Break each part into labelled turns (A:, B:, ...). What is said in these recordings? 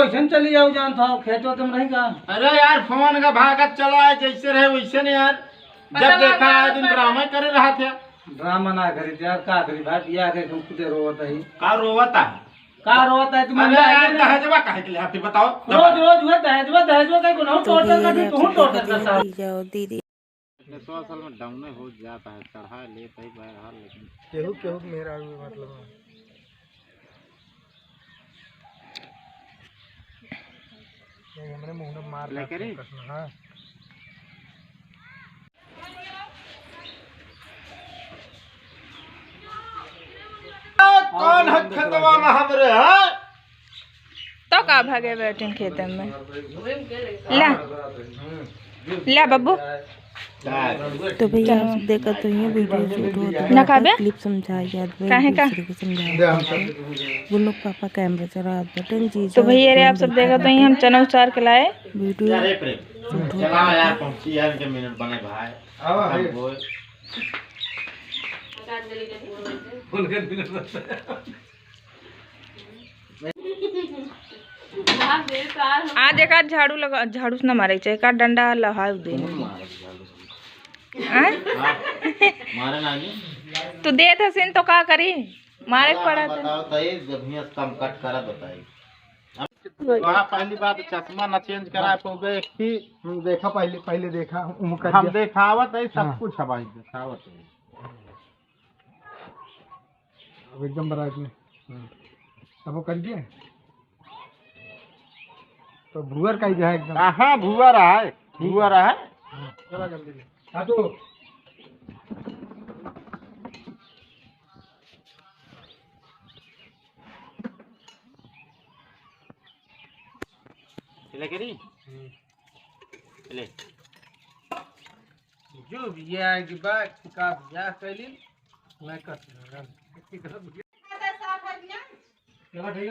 A: वैसे चली जाओ जान था खेत तुम नहीं का।
B: अरे यार फोन का भागत चला है जैसे रहे वैसे नहीं यार। जब देखा है दिन ड्रामा कर रहा था।
A: ड्रामा ना करी यार का करी भाई बिया के तुम खुदे रोता है
B: का रोवता है
A: तुम
B: दहेजवा काहे के लिए आप बताओ।
A: रोज रोज हुआ दहेजवा का गुनाह टोटल का भी तुम टोटल का साहब
C: जाओ दीदी
B: 100 साल में डाउन हो जाता है चढ़ा लेता ही बहरहाल लेकिन
A: केहू मेरा मतलब हमने मुंह में मार
B: ले करी
A: हां
B: कौन हक खतवा में हमरे है
C: तो का भागे बैठे खेतन में ला ला बब्बू तो भैया आप देखा तो ये वीडियो शूट होता है ना खाबे
A: क्लिप समझाया याद
C: काहे का
A: को समझाया वो लोग पापा कैमरा चला बटन जी
C: तो भैया रे आप सब देखा तो हम चना उचार के लाए
A: वीडियो
B: अरे प्रेम चला यार पहुंची यार के मिनट बने भाई आवा है
A: उनके मिनट
C: आज एक आध झाड़ू लगा झाड़ू से ना मारे चाहिए का डंडा लहा दे
B: मारे नानी
C: तो दे था सिन तो का करी मारे पड़ा था
B: बताओ तो ये जब ही कम कट करा बताइए वहाँ पहली बात चश्मा न चेंज करा पाओगे कि
A: देखा पहले देखा
B: हम देखावत है सब कुछ है भाई देखावत है
A: अब एकदम बराबर में अब वो कर दिए तो भूअर का ही जो है एकदम
B: हाँ भुआ रहा है
A: चला जल्दी हाँ तो
B: ले करी ले
A: जो भी ये आएगी बात का ब्याह कैली मैं कर ठीक है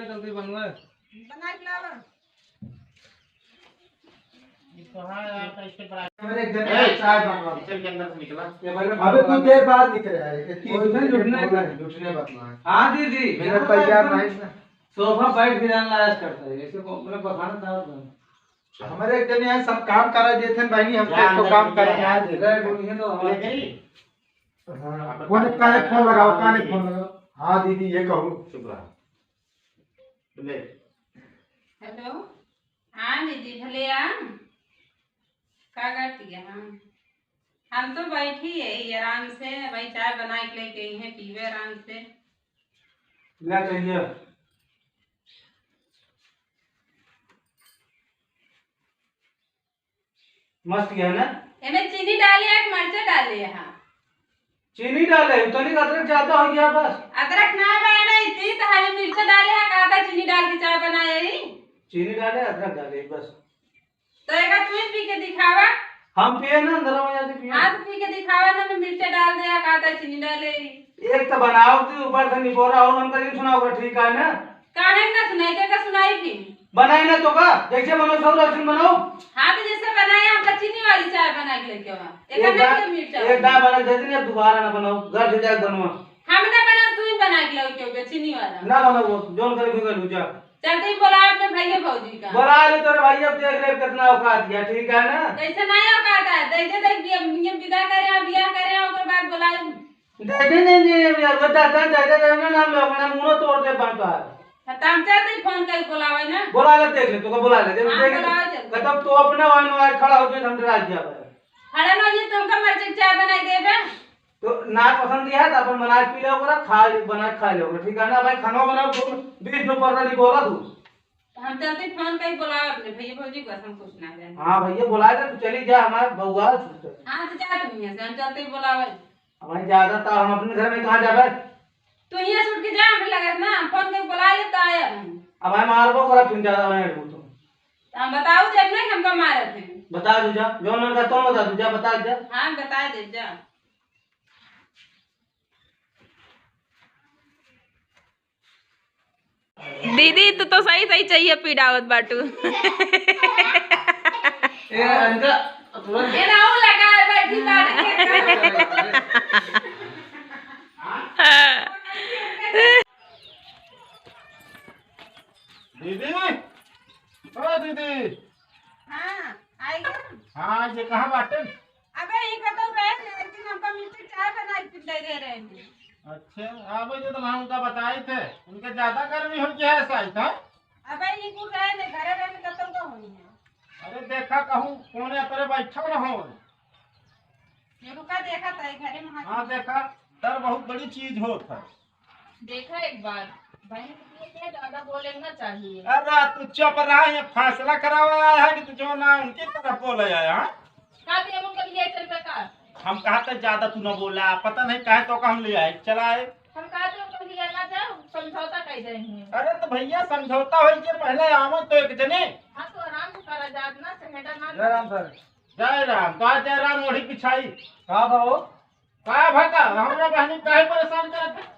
A: जल्दी बनवा
C: बना के लावा
A: अबे कुछ देर बाद निकले हाँ दीदी तैयार नहीं सोफा बैठ के जाना लायक करता है ऐसे बखाना था हमारे एक जन यहाँ सब काम करा दिए थे भाई हम तो काम करके आए थे तो फोन लगाओ हाँ दीदी ये कहूँ
C: हेलो हाँ दीदी भले का करती है हम तो बैठी है आराम से भाई चाय बना के लेके आई हैं पीवे आराम से
A: क्या चाहिए मस्त है ना
C: इसमें चीनी डाले है मिर्चा डाले है
A: चीनी डाले उतनी अदरक ज्यादा हो गया बस
C: अदरक ना बनाना इतनी तो हमें मिर्चा डाले है कहा था चीनी डाल के चाय बनाए
A: चीनी डाले अदरक डाले बस
C: तो एक तुम पी के दिखावा
A: हम पिए ना अंदर में जाके पिए
C: हां तो पी के दिखावा ना मैं मिर्चा डाल दिया कहा था चीनी डाले
A: एक तो बनाओ तो ऊपर से निपोरा और हम कहीं सुनाओ ठीक है ना
C: काहे ना सुनाई का सुनाई भी
A: बनाई ना तो का जैसे बनाओ सब रसम बनाओ
C: हां तो जैसे बनाए हम तो चीनी वाली चाय बना के लेके आवा एक ना मिर्चा
A: एक दा बना दे दिन दोबारा ना बनाओ घर से जाके बनवा
C: हम ना बना तू ही बना के लेके चीनी वाला
A: ना बनाओ जोन करे कोई लूजा
C: चलते ही बोला आपने भैया भौजी का
A: बोला ले तोरे भाई अब देख ले कितना औकात है ठीक है ना
C: कैसे नहीं औकात है देखे देख ये विदा करे बियाह करे ओकर बाद बोलाई
A: दे नहीं यार बता ना नाम में अपना मुंह तोड़ दे बनता है
C: हम चाहते फोन करके बुलावे ना
A: बुला ले देख ले तो बुला ले देख तब तो अपना वाइन खड़ा हो गया हम राज दिया
C: खड़ा ना ये तुमका मर्ची चाय बनाई देबे
A: तो ना पसंद दिया तो अपन बना के पी ले ओकरा खा बना खा ले ओकरा ठीक है ना भाई खाना बनाओ 20 में पड़ना नहीं बोला तू
C: हम चलते फोन करके बुलावे अपने भैया भौजी को हम कुछ ना जाने
A: हां भैया बुलाए तो चली जा हमारा बउआ
C: हां तो जा तुम यहां से हम चलते बुलावे
A: हमारी ज्यादा था हम अपने घर में कहां जाबे
C: तू यहां छूट के जा हमें लगे ना फोन करके बुला ले तो आया
A: अब हम मारबो करा फिर ज्यादा मैं तो
C: हम बताओ जब नहीं हमको मारे थे
A: बता दू जा जो मन का तो बता दू जा बता जा
C: हां बता दे जा दीदी तू तो सही सही चाहिए पीड़ावत बाटू
A: ए अंजा तुरंत
C: ये ना वो लगा है बैठी बात
B: दीदी दीदी।
C: हाँ आएगा।
B: हाँ ये कहाँ बाटे?
C: अबे ये कतो रहे लेकिन हमको मिर्ची चाय बना के दे रहे हैं।
B: अच्छा अब जो तुम उनका बताए थे उनके ज्यादा गर्मी हो गया है शायद। हाँ
C: अबे ये कुछ रहे ने घरे रहे कतो का होनी है।
B: अरे देखा कहूँ कोने तरह बैठा न हो।
C: ये रुका देखा था घरे में।
B: हाँ देखा डर बहुत बड़ी चीज होता है।
C: देखा एक बार भाई कितने ज्यादा बोलना चाहिए।
B: अरे तू चुप रहा है फैसला करावा आया है कि तू जो ना उनकी तरफ बोले आया। हाँ
C: का दिया हम कभी 1 रुपए का।
B: हम कहा था ज्यादा तू न बोला पता नहीं कहे तो हम ले आए चलाए।
C: हम कहा थे हमको लिया ना जाओ समझौता कर देंगे।
B: अरे तो भैया समझौता हो के पहले आमो तो एक जने।
C: हाँ तो आराम से करा जात ना चमेटा ना।
A: जय राम सर।
B: जय राम तो जय राम ओढ़ी पिछाई
A: का भाओ
B: का भका हमरा बहनी काहे परेशान करत?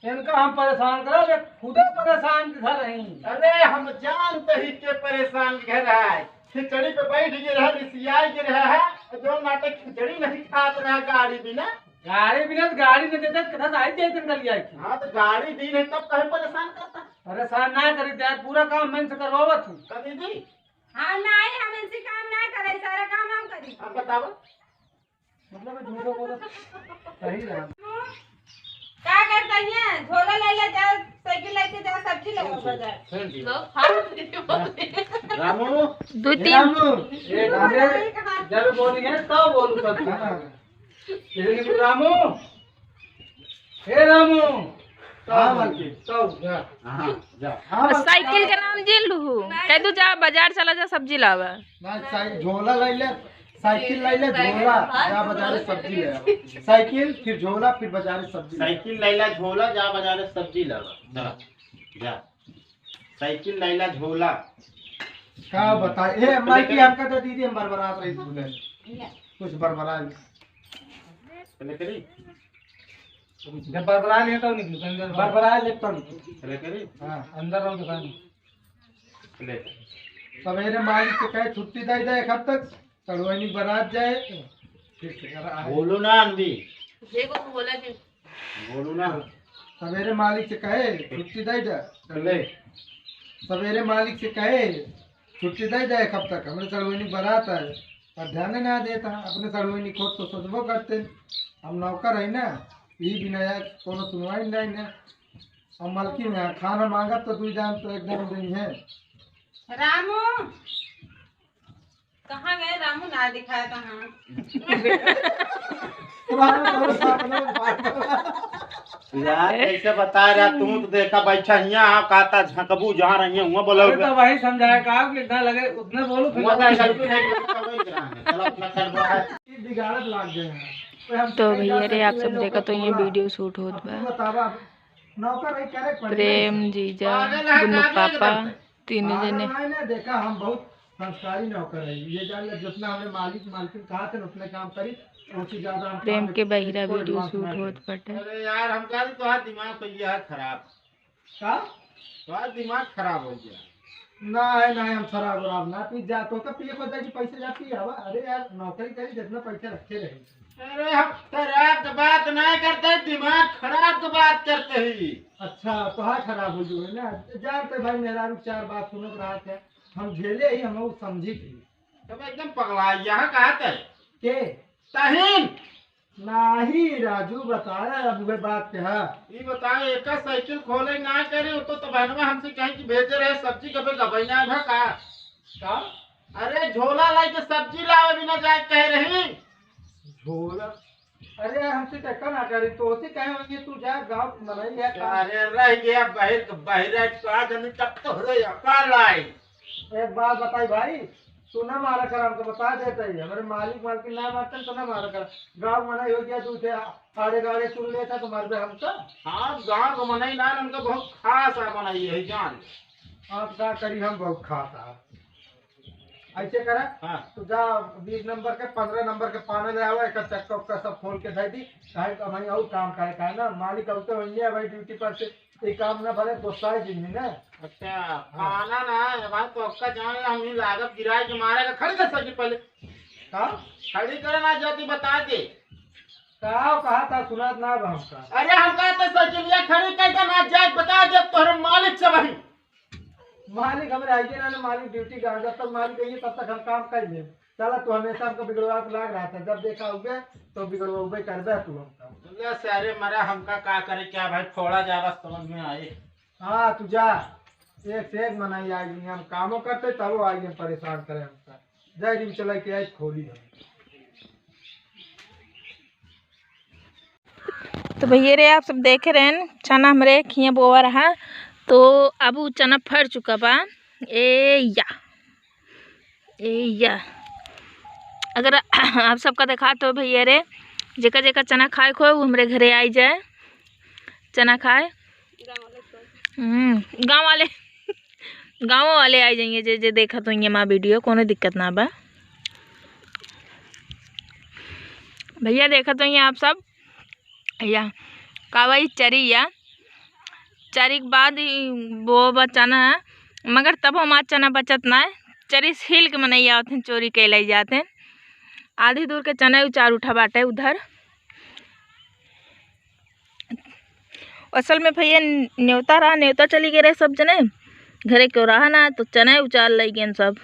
A: इनका हम परेशान करो वे खुदे परेशान घर रही।
B: अरे हम जानते ही के परेशान घर है खिचड़ी पे बैठ गए रहा रिसियाई के रहा है जो नाटक खिचड़ी नहीं खात रहा गाड़ी बिना।
A: गाड़ी बिना गाड़ी नहीं देते कथा आई दे दिन कर लिया।
B: हाँ तो गाड़ी दी नहीं तब कहे परेशान करता।
A: परेशान ना करी यार पूरा काम मैं से करवावा तू।
B: का दीदी
C: हाँ नहीं हम ऐसे काम ना करे सारा काम हम करी।
B: आप बताओ
A: मतलब झूठो बोलो सही रहा।
C: क्या करता है झोला ले ले जा साइकिल लेके जा सब्जी ले बाजार। लोग हां
B: रामू
C: दो
A: एक जब बोलेंगे तब बोलू सब। ये रामू हे रामू हाँ मालकिन तो जा।
B: हाँ जा
A: हाँ
D: साइकिल के नाम जिन लू कह तू जा बाजार चला जा सब्जी लावा।
A: झोला ले ले साइकिल ले ले झोला जा बाजार से सब्जी ले आ। साइकिल फिर झोला फिर बाजार से सब्जी।
B: साइकिल लैला झोला जा बाजार से सब्जी लावा जा साइकिल लैला झोला।
A: का बता ए माई की हमका तो दीदी हम बरबरात रही बोले कुछ बरबरा
B: चले करी
A: जब बरबरा ले तो निकल अंदर बरबरा ले तो
B: चले करी।
A: हां अंदर रहो दुकान
B: चले
A: सवेरे मालिक से कहे छुट्टी दे दे एक हफ्ते तक तड़वानी बारात जाए फिर से
B: बोलो ना अनबी
C: देखो तू बोला जी
B: बोलो ना।
A: सवेरे मालिक से कहे छुट्टी दे दे
B: चले
A: सवेरे मालिक से कहे छुट्टी दे दे एक हफ्ते तक हमरे तड़वानी बारात है पर ध्यान ना देता अपने तड़वानी खोद तो सोचबो करते हम नौकर है ना यही बिना यार कोनो सुनवाई नहीं ना हम मालकिन है खाना मांगा तो तू जान तो एकदम नहीं है।
C: रामू कहाँ गए रामू ना दिखाया कहाँ।
B: यार कैसे बता रहा तू तो देखा बैठा यहाँ कहता झकबू जहाँ रही हुआ बोलो
A: तो वही समझाया का कि इतना लगे उतने बोलो फिर बिगाड़त लाग गए हैं।
D: तो भैया रे आप सब देखा तो ये वीडियो शूट होत बा।
A: बतावा नौकर है करे
D: प्रेम जीजा गुन्नू पापा तीनों जने।
A: मैंने देखा हम बहुत संस्कारी नौकर है ये जान ले जितना हमने मालिक कहा थे उतने काम करी उससे ज्यादा
D: प्रेम के बहिरा वीडियो शूट होत बटे।
B: अरे यार हम कह तुम्हारा दिमाग तो ये है खराब
A: का
B: तुम्हारा दिमाग खराब हो गया।
A: नहीं हम शराब वराब ना पी जा तो पिए को जाके पैसे जा पी आवा। अरे यार नौकरी करी जितना पैसे रखे रहे।
B: अरे हम खराब की बात नहीं करते दिमाग खराब की बात करते ही।
A: अच्छा तो हाँ खराब हो जो है ना जानते भाई मेरा चार बात सुनत रहा थे हम झेले ही हम लोग समझी थी।
B: तुम एकदम पगला यहाँ कहा थे
A: के
B: तहीन
A: नहीं राजू बताया अब वे बात क्या है।
B: ये बताओ एक साइकिल खोले ना करे तो बहनवा हमसे कहीं की भेजे रहे सब्जी कभी गबैना है का। अरे झोला लाई के सब्जी लावे बिना जाए कह रही
A: झोला। अरे हमसे टक्कर ना करी तो उसे कहे होंगे तू जा गाँव मनाई है।
B: अरे रह गया बहिर का जनी तक तो रे का लाई।
A: एक बात बताई भाई तू ना मारा कर हमको बता देता ही हमारे मालिक ना मारते तो ना मारा कर गाँव मनाई हो गया तू थे आड़े गाड़े सुन लेता तुम्हारे पे हमका।
B: हाँ गाँव को मनाई ना हमको बहुत खास है मनाई है जान।
A: आप क्या करी हम बहुत खाता ऐसे करा।
B: हाँ
A: तो जा 20 नंबर के 15 नंबर के पाने ले आवा एक चक्का उक्का सब खोल के दे दी काहे का भाई और काम काहे का ना मालिक औते होइए भाई ड्यूटी पर से ये काम ना भरे दोस्ता है जिंदगी ना।
B: अच्छा खाना ना भाई तो आपका जान हम ही लागत गिराए के मारेगा खड़ी कर सब्जी पहले
A: का
B: खड़ी करे ना जाती बता दे
A: कहा था सुना ना हमका।
B: अरे हम कहते सब्जियां खड़ी कर ना जाए बता दे तोहरे मालिक से भाई
A: मालिक हमारे आइए ना मालिक ड्यूटी का जब तक मालिक आइए तब तक हम काम कर ले। चला तू हमेशा हमको बिगड़वा के लाग रहा था, जब देखा उबे तो बिगड़वा उबे कर दे तू हमका।
B: बोले सारे मरा हमका का करे क्या भाई, फोड़ा जावा समझ में आए।
A: हाँ तू जा, एक से एक मनाई आई हम कामों करते तब आई हम परेशान करे हमका। जय रिम चला के आई खोली हम।
D: तो भैया रे आप सब देख रहे हैं चना हमरे खिया बोआ रहा, तो अब उ चना फट चुका बा। ए या अगर आप सबका देखा तो भैया रे जेका जेका चना खाए खो वो हमरे घरे आई जाए चना खाए। गाँव वाले आ जाएंगे जे जे देखा तो ये माँ वीडियो कोनो दिक्कत ना बा। भैया देखा तो ये आप सब या कावाई चरी या चरी के बाद वो बचाना है, मगर तब हमारा चना बचत ना है। चरी हिल के मनैया होते हैं, चोरी के लाई जाते हैं। आधी दूर के चना उचार उठा बाटे उधर। असल में भैया न्योता रहा, न्योता चली गए रहे सब जने घरे क्यों रहा ना, तो चना उचार लाई गए सब।